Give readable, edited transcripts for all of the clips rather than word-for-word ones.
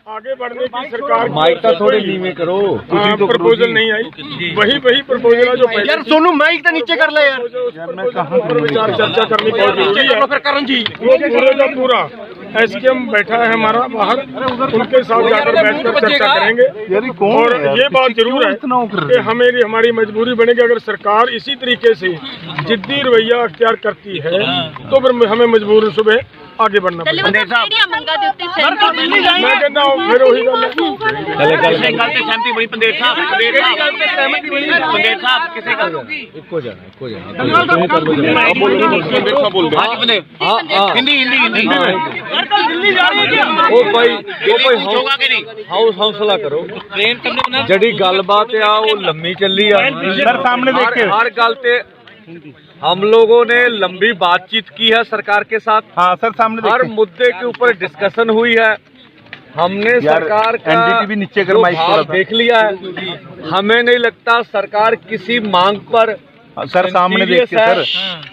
आगे बढ़ने की सरकार माइक का थोड़े नीचे करो। प्रपोजल नहीं आई, वही प्रपोजल है जो पहले। यार सोनू माइक तो नीचे कर ले यार। पर विचार चर्चा करनी बहुत जरूरी है। फिर करण जी वो पूरे का पूरा एसकेएम बैठा है हमारा बाहर, उनके साथ जाकर बैठकर चर्चा करेंगे। और ये बात जरूर है कि हमारी मजबूरी बनेगी, अगर सरकार इसी तरीके से जिद्दी रवैया अख्तियार करती है तो फिर हमें मजबूर सुबह आगे बढ़ना पड़ेगा। मैं कहता हूँ फिर वही गल हौसला करो। जड़ी गलबात आ वो लम्मी चली आ सर, सामने देखे हर गल ते हम लोगों ने लंबी बातचीत की है सरकार के साथ। हाँ सर, सामने हर मुद्दे के ऊपर डिस्कशन हुई है। हमने सरकार का भी नीचे भाव देख लिया है। हमें नहीं लगता सरकार किसी मांग पर सर सामने देखिए सर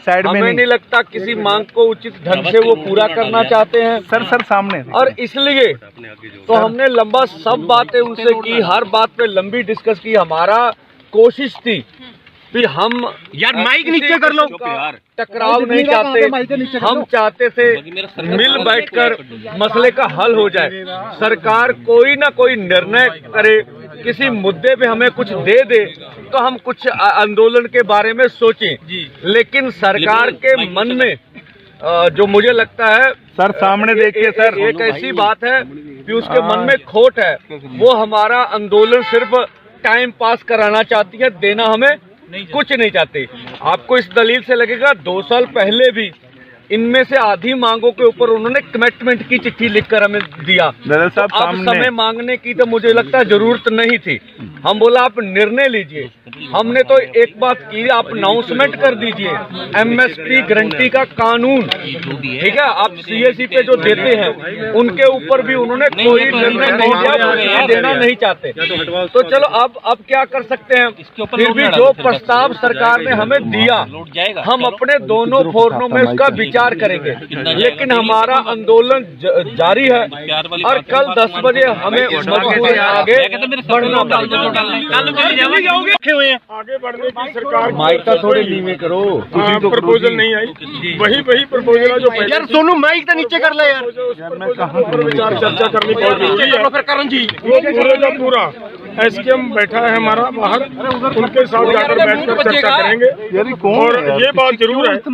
साइड में नहीं लगता किसी मांग को उचित ढंग से वो पूरा करना चाहते हैं सर सामने। और इसलिए तो हमने लंबा सब बातें उनसे की, हर बात पे लंबी डिस्कस की। हमारा कोशिश थी कि हम यार माइक नीचे कर लो, टकराव नहीं चाहते। हम चाहते थे मिल बैठकर मसले का हल हो जाए। सरकार कोई ना कोई निर्णय करे, किसी मुद्दे पे हमें कुछ दे दे तो हम कुछ आंदोलन के बारे में सोचें। लेकिन सरकार के मन में जो मुझे लगता है सर सामने देखिए सर, एक ऐसी बात है कि उसके मन में खोट है। वो हमारा आंदोलन सिर्फ टाइम पास कराना चाहती है, देना हमें कुछ नहीं चाहते। आपको इस दलील से लगेगा 2 साल पहले भी इनमें से आधी मांगों के ऊपर उन्होंने कमिटमेंट की चिट्ठी लिखकर हमें दिया। तो अब समय मांगने की तो मुझे लगता है जरूरत नहीं थी। हम बोला आप निर्णय लीजिए। हमने तो एक बात की, आप अनाउंसमेंट कर दीजिए एमएसपी गारंटी का कानून, ठीक है। आप सीएससी पे जो देते हैं उनके ऊपर भी उन्होंने कोई निर्णय नहीं दिया, देना नहीं चाहते। तो चलो अब क्या कर सकते हैं। फिर भी जो प्रस्ताव सरकार ने हमें दिया, हम अपने दोनों फोरमों में उसका विचार करेंगे। लेकिन हमारा आंदोलन जारी है और कल 10 बजे हमें आगे बढ़ना पड़ेगा। आगे बढ़ने की सरकार माइक का थोड़े नीचे करो। प्रपोजल नहीं आई, वही प्रपोजल है जो पहले। यार सोनू माइक तो नीचे कर ले यार। पर विचार चर्चा करनी बहुत जरूरी है। फिर करण जी वो पूरे का पूरा एसकेएम बैठा है हमारा बाहर, उनके साथ जाकर बैठकर चर्चा करेंगे। और ये बात जरूर है कि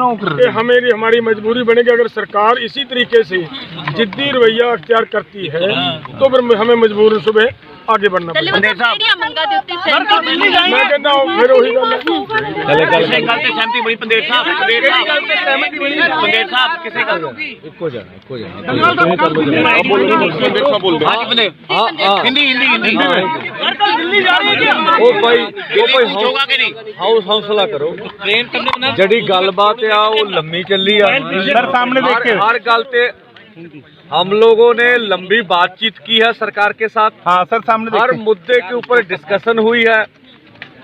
हमारी मजबूरी बनेगी, अगर सरकार इसी तरीके से जिद्दी रवैया अख्तियार करती है तो फिर हमें मजबूर सुबह आगे बढ़ना पड़ेगा। मैं कहता हूँ फिर वही गल हौसला करो। जड़ी गलबात आ वो लम्मी चली आ सर, सामने देखे हर गल ते हम लोगों ने लंबी बातचीत की है सरकार के साथ। हाँ सर, सामने हर मुद्दे के ऊपर डिस्कशन हुई है।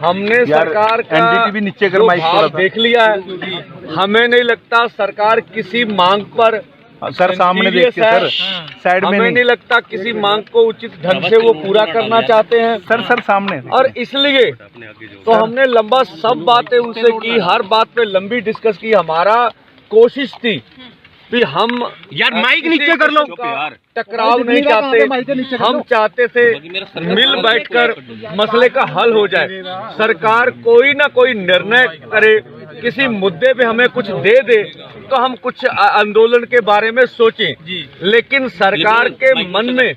हमने सरकार का भी नीचे भाव देख लिया है। हमें नहीं लगता सरकार किसी मांग पर सर सामने देखिए सर साइड में नहीं लगता किसी मांग को उचित ढंग से वो पूरा करना चाहते हैं सर सामने। और इसलिए तो हमने लंबा सब बातें उनसे की, हर बात पे लंबी डिस्कस की। हमारा कोशिश थी कि हम यार माइक नीचे कर लो, टकराव नहीं चाहते। हम चाहते थे मिल बैठकर मसले का हल हो जाए। सरकार कोई ना कोई निर्णय करे, किसी मुद्दे पे हमें कुछ दे दे तो हम कुछ आंदोलन के बारे में सोचें। लेकिन सरकार के मन में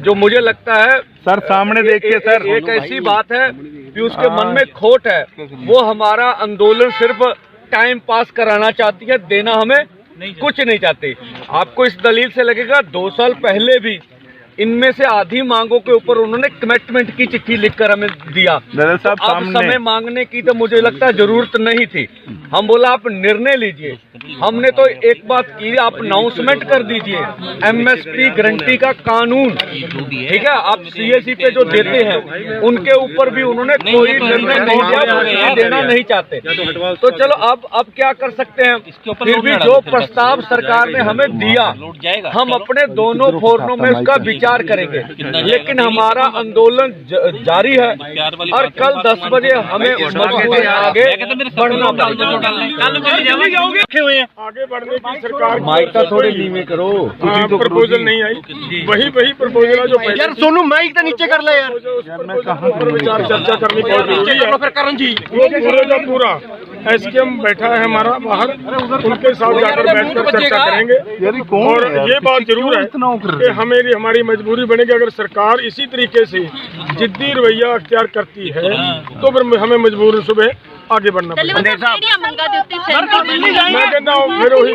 जो मुझे लगता है सर सामने देखिए सर, एक ऐसी बात है कि उसके मन में खोट है। वो हमारा आंदोलन सिर्फ टाइम पास कराना चाहती है, देना हमें कुछ नहीं चाहते। आपको इस दलील से लगेगा 2 साल पहले भी इनमें से आधी मांगों के ऊपर उन्होंने कमिटमेंट की चिट्ठी लिखकर हमें दिया। तो अब समय मांगने की तो मुझे लगता है जरूरत नहीं थी। हम बोला आप निर्णय लीजिए। हमने तो एक बात की, आप अनाउंसमेंट कर दीजिए एमएसपी गारंटी का कानून, ठीक है। आप सीएससी पे जो देते हैं उनके ऊपर भी उन्होंने कोई निर्णय नहीं दिया, देना नहीं चाहते। तो चलो अब क्या कर सकते हैं। फिर भी जो प्रस्ताव सरकार ने हमें दिया, हम अपने दोनों फोरमों में उसका विचार विचार करेंगे, लेकिन हमारा आंदोलन जारी है और कल 10 बजे हमें मजबूर आगे बढ़ना पड़ेगा। आगे बढ़ने की सरकार माइक का थोड़े नीवे करो, प्रपोजल नहीं आई, वही प्रपोजल है जो पहले यार सोनू माइक तो नीचे कर ले यार। पर विचार चर्चा करनी बहुत जरूरी है। फिर करण जी वो पूरे का पूरा एसकेएम बैठा है हमारा बाहर, उनके साथ जाकर बैठकर चर्चा करेंगे। और ये बात जरूर है कि हमारी मजबूरी बनेगी, अगर सरकार इसी तरीके से जिद्दी रवैया अख्तियार करती है तो फिर हमें मजबूर सुबह आगे बढ़ना पड़ेगा। मैं कहता हूँ फिर वही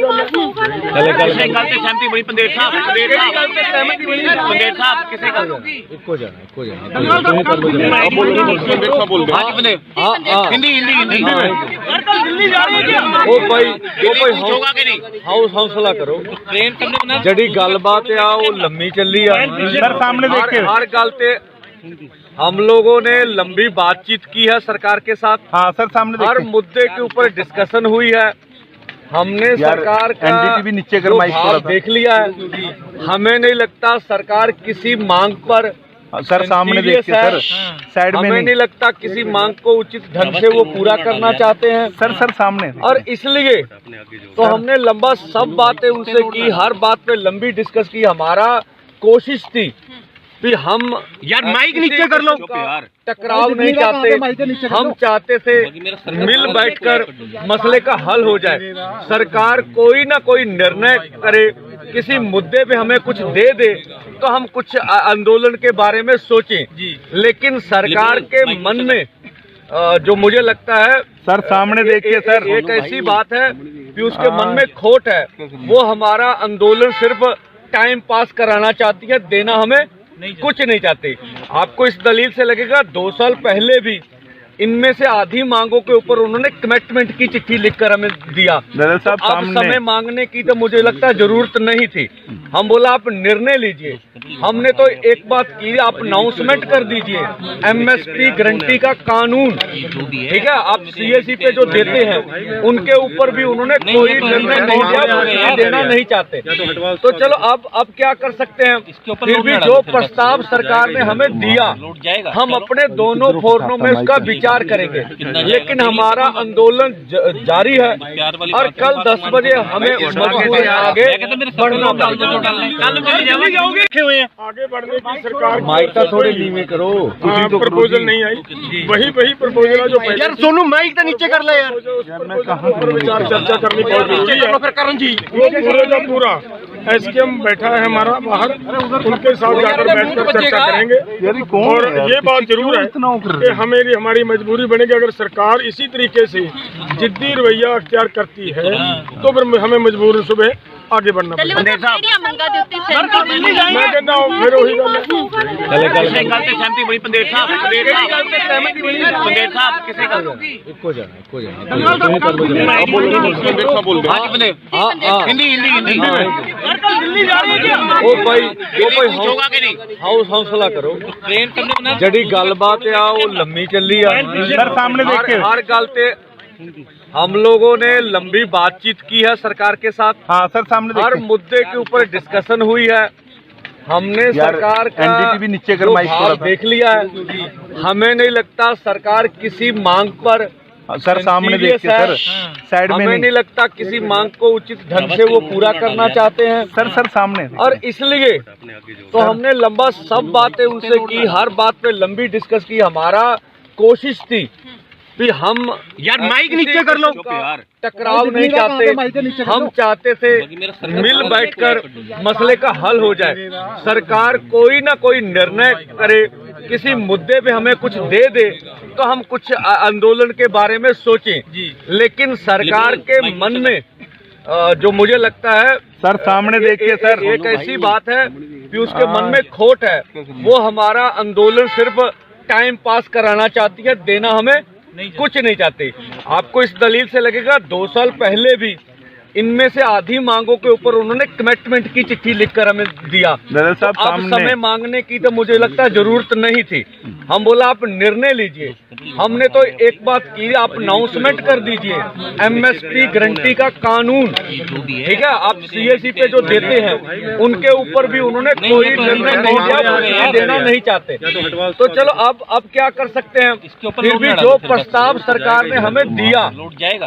हौसला करो, जड़ी गलबात आ वो लम्मी चली आ सामने हर गल ते हम लोगों ने लंबी बातचीत की है सरकार के साथ। हाँ सर सामने हर मुद्दे के ऊपर डिस्कशन हुई है। हमने सरकार का एनडीटीवी नीचे कर माइक भाव देख लिया है। हमें नहीं लगता सरकार किसी मांग पर सर सामने देखिए सर साइड में हमें नहीं लगता किसी मांग को उचित ढंग से वो पूरा करना चाहते हैं सर सामने। और इसलिए तो हमने लंबा सब बातें उनसे की, हर बात पे लंबी डिस्कस की। हमारा कोशिश थी कि हम यार माइक नीचे कर लो, टकराव नहीं चाहते, हम चाहते थे मिल बैठकर मसले का हल हो जाए। सरकार कोई ना कोई निर्णय करे, किसी मुद्दे पे हमें कुछ दे दे तो हम कुछ आंदोलन के बारे में सोचें, लेकिन सरकार के मन में जो मुझे लगता है सर सामने देखिए सर एक ऐसी बात है कि उसके मन में खोट है, वो हमारा आंदोलन सिर्फ टाइम पास कराना चाहती है, देना हमें कुछ नहीं चाहते। आपको इस दलील से लगेगा 2 साल पहले भी इनमें से आधी मांगों के ऊपर उन्होंने कमिटमेंट की चिट्ठी लिखकर हमें दिया। तो अब समय मांगने की तो मुझे लगता है जरूरत नहीं थी। हम बोला आप निर्णय लीजिए। हमने तो एक बात की, आप अनाउंसमेंट कर दीजिए एमएसपी गारंटी का कानून, ठीक है। आप सीएससी पे जो देते हैं उनके ऊपर भी उन्होंने कोई निर्णय नहीं दिया, देना नहीं चाहते। तो चलो अब क्या कर सकते हैं, फिर भी जो प्रस्ताव सरकार ने हमें दिया हम अपने दोनों फोरमों में उसका विचार करेंगे, लेकिन हमारा आंदोलन जारी है और कल 10 बजे हमें मजबूर आगे बढ़ना पड़ेगा। आगे बढ़ने की सरकार माइक का थोड़े नीवे करो, प्रपोजल नहीं आई, वही प्रपोजल है जो पहले यार सोनू माइक तो नीचे कर ले यार। पर विचार चर्चा करनी बहुत जरूरी है। फिर करण जी वो पूरे का पूरा एसकेएम बैठा है हमारा बाहर, उनके साथ जाकर बैठकर चर्चा करेंगे। और ये बात जरूर है कि हमारी मजबूरी बनेगी, अगर सरकार इसी तरीके से जिद्दी रवैया अख्तियार करती है तो फिर हमें मजबूर सुबह आगे बढ़ना पड़ेगा। मैं कहता हूँ फिर वही हौसला करो, जड़ी गलबात आ वो लम्मी चली आ सर सामने देखिए हर गल ते हम लोगों ने लंबी बातचीत की है सरकार के साथ। हाँ सर सामने हर मुद्दे के ऊपर डिस्कशन हुई है। हमने सरकार का एनडीटीवी नीचे कर माइक भाव देख लिया है। हमें नहीं लगता सरकार किसी मांग पर सर सामने देखिए सर साइड में हमें नहीं लगता किसी मांग को उचित ढंग से वो पूरा करना चाहते हैं। सर सामने। और इसलिए तो हमने लंबा सब बातें उनसे की, हर बात पे लंबी डिस्कस की। हमारा कोशिश थी कि हम यार माइक नीचे कर लो, टकराव नहीं चाहते, हम चाहते थे मिल बैठकर मसले का हल हो जाए। सरकार कोई ना कोई निर्णय करे, किसी मुद्दे पे हमें कुछ दे दे तो हम कुछ आंदोलन के बारे में सोचें, लेकिन सरकार के मन में जो मुझे लगता है सर सामने देखिए सर एक ऐसी बात है कि उसके मन में खोट है, वो हमारा आंदोलन सिर्फ टाइम पास कराना चाहती है, देना हमें कुछ नहीं चाहते। आपको इस दलील से लगेगा 2 साल पहले भी इनमें से आधी मांगों के ऊपर उन्होंने कमिटमेंट की चिट्ठी लिखकर हमें दिया। दादा साहब अब समय मांगने की तो मुझे लगता है जरूरत नहीं थी। हम बोला आप निर्णय लीजिए। हमने तो एक बात की, आप अनाउंसमेंट कर दीजिए एमएसपी गारंटी का कानून, ठीक है। आप सीएससी पे जो देते हैं उनके ऊपर भी उन्होंने कोई निर्णय नहीं दिया, देना नहीं चाहते। तो चलो अब क्या कर सकते हैं। फिर भी जो प्रस्ताव सरकार ने हमें दिया,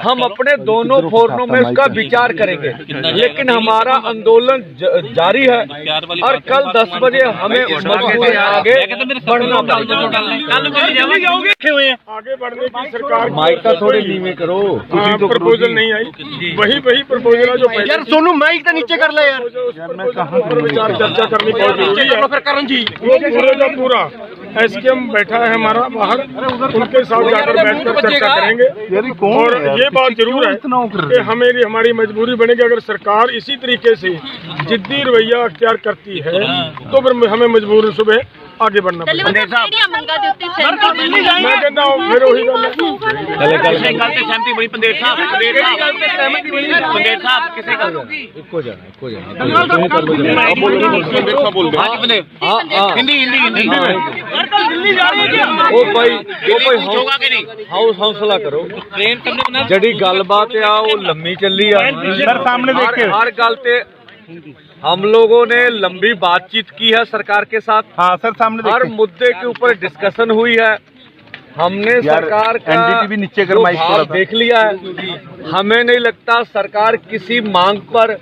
हम अपने दोनों फोरमों में उसका विचार करेंगे, लेकिन हमारा आंदोलन जारी है और कल 10 बजे हमें आगे बढ़ना आगे बढ़ने की सरकार माइक का थोड़े नीचे करो। प्रपोजल नहीं आई, वही प्रपोजल है जो यार सोनू माइक तो नीचे कर ले यार। पर विचार चर्चा करनी बहुत जरूरी है। फिर करण जी वो पूरे का पूरा एसकेएम बैठा है हमारा बाहर, उनके साथ जाकर बैठकर चर्चा करेंगे। और ये बात जरूर है कि हमारी मजबूरी बनेगी, अगर सरकार इसी तरीके से जिद्दी रवैया अख्तियार करती है तो फिर हमें मजबूर सुबह आगे बढ़ना पड़ेगा। मैं कहता हूँ फिर वही हौसला करो। जड़ी गलबात आ वो लम्बी चली सर सामने देखिए। हर गल पे हम लोगों ने लंबी बातचीत की है सरकार के साथ। हाँ सर सामने हर मुद्दे के ऊपर डिस्कशन हुई है। हमने सरकार का एनडीटीवी नीचे कर माइक भाव देख लिया है। हमें नहीं लगता सरकार किसी मांग पर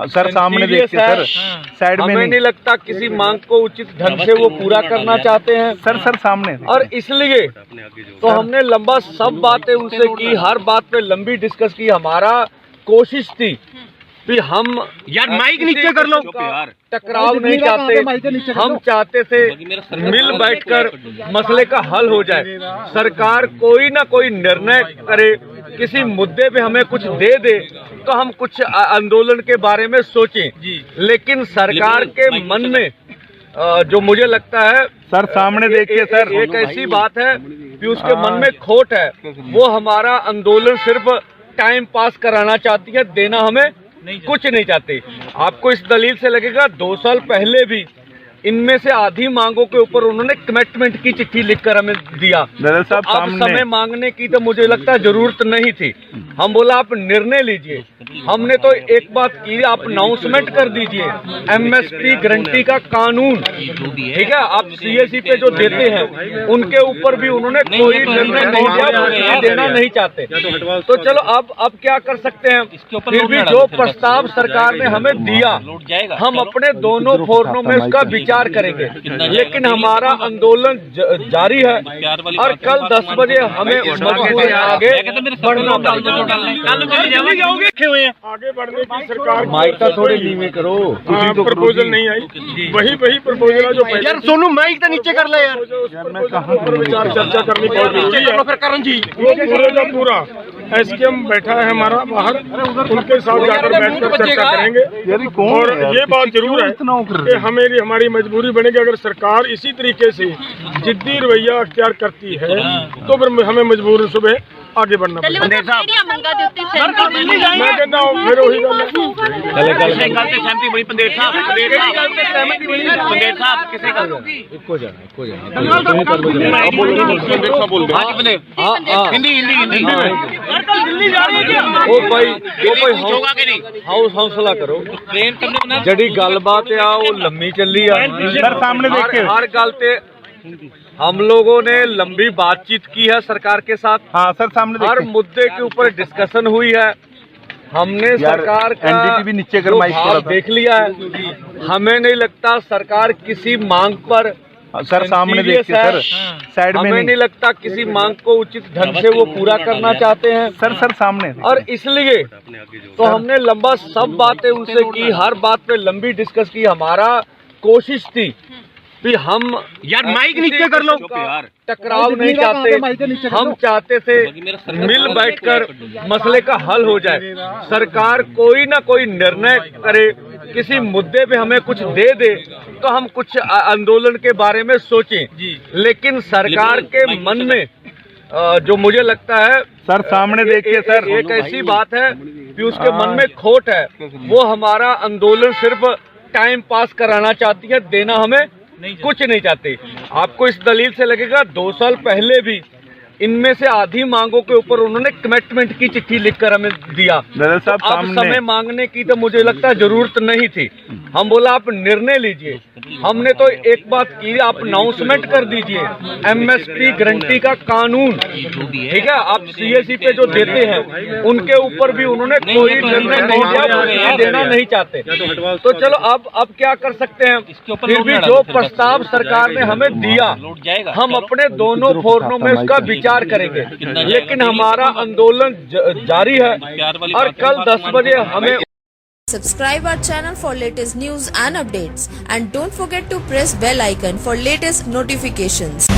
सर सामने देखिए सर साइड में हमें नहीं लगता किसी मांग को उचित ढंग से वो पूरा करना चाहते हैं। सर सामने। और इसलिए तो हमने लंबा सब बातें उनसे की, हर बात पे लंबी डिस्कस की। हमारा कोशिश थी कि हम यार माइक नीचे कर लो, टकराव नहीं चाहते। हम चाहते थे मिल बैठकर मसले का हल हो जाए। सरकार कोई ना कोई निर्णय करे, किसी मुद्दे पे हमें कुछ दे तो हम कुछ आंदोलन के बारे में सोचें। लेकिन सरकार के मन में जो मुझे लगता है सर सामने देखिए सर, एक ऐसी बात है कि उसके मन में खोट है। वो हमारा आंदोलन सिर्फ टाइम पास कराना चाहती है, देना हमें कुछ नहीं चाहते। आपको इस दलील से लगेगा 2 साल पहले भी इनमें से आधी मांगों के ऊपर उन्होंने कमिटमेंट की चिट्ठी लिखकर हमें दिया। दादा साहब अब समय मांगने की तो मुझे लगता है जरूरत नहीं थी। हम बोला आप निर्णय लीजिए। हमने तो एक बात की, आप अनाउंसमेंट कर दीजिए एमएसपी गारंटी का कानून, ठीक है। आप सीएससी पे जो देते हैं उनके ऊपर भी उन्होंने कोई निर्णय नहीं दिया, देना नहीं चाहते। तो चलो अब क्या कर सकते हैं। फिर भी जो प्रस्ताव सरकार ने हमें दिया, हम अपने दोनों फोरमों में उसका विचार करेंगे, लेकिन हमारा आंदोलन जारी है और कल 10 बजे हमें आगे बढ़ना पड़ेगा। आगे बढ़ने की सरकार माइक का थोड़े नीचे करो। प्रपोजल नहीं आई, वही प्रपोजल है जो यार सोनू माइक तो नीचे कर ले यार। पर विचार चर्चा करनी बहुत जरूरी है। फिर करण जी वो पूरे का पूरा एसकेएम बैठा है हमारा बाहर, उनके साथ जाकर बैठकर चर्चा करेंगे। और ये बात जरूर है कि हमारी मजबूरी बनेगी, अगर सरकार इसी तरीके से जिद्दी रवैया अख्तियार करती है तो फिर हमें मजबूर सुबह आगे बढ़ना पड़ेगा। मैं कहता हूँ फिर वही हौसला करो। जड़ी गलबात आ वो लम्बी चली सर सामने देखिए। हर गल पे हम लोगों ने लंबी बातचीत की है सरकार के साथ। हाँ सर सामने हर मुद्दे के ऊपर डिस्कशन हुई है। हमने सरकार का एनडीटीवी नीचे कर माइक भाव देख लिया है। हमें नहीं लगता सरकार किसी मांग पर सर सामने देखिए सर साइड में। हमें नहीं लगता किसी मांग को उचित ढंग से वो पूरा करना चाहते हैं। सर सामने। और इसलिए तो हमने लंबा सब बातें उनसे की, हर बात पे लंबी डिस्कस की। हमारा कोशिश थी कि हम यार माइक नीचे कर लो, टकराव नहीं चाहते। हम चाहते थे मिल बैठकर मसले का हल हो जाए। सरकार कोई ना कोई निर्णय करे, किसी मुद्दे पे हमें कुछ दे तो हम कुछ आंदोलन के बारे में सोचें। लेकिन सरकार के मन में जो मुझे लगता है सर सामने देखिए सर, एक ऐसी बात है पीयूष के मन में खोट है, वो हमारा आंदोलन सिर्फ टाइम पास कराना चाहती है, देना हमें कुछ नहीं चाहते। आपको इस दलील से लगेगा 2 साल पहले भी इनमें से आधी मांगों के ऊपर उन्होंने कमिटमेंट की चिट्ठी लिखकर हमें दिया। दरअसल साहब अब सामने समय मांगने की तो मुझे लगता है जरूरत नहीं थी। हम बोला आप निर्णय लीजिए, हमने तो एक बात की, आप अनाउंसमेंट कर दीजिए एमएसपी गारंटी का कानून, ठीक है। आप सीएससी पे जो देते हैं उनके ऊपर भी उन्होंने कोई निर्णय नहीं दिया, वो देना नहीं चाहते। तो चलो अब क्या कर सकते हैं, फिर भी जो प्रस्ताव सरकार ने हमें दिया हम अपने दोनों फोरमों में उसका विचार करेंगे, लेकिन हमारा आंदोलन जारी है और कल 10 बजे हमें Subscribe our channel for latest news and updates, and don't forget to press bell icon for latest notifications.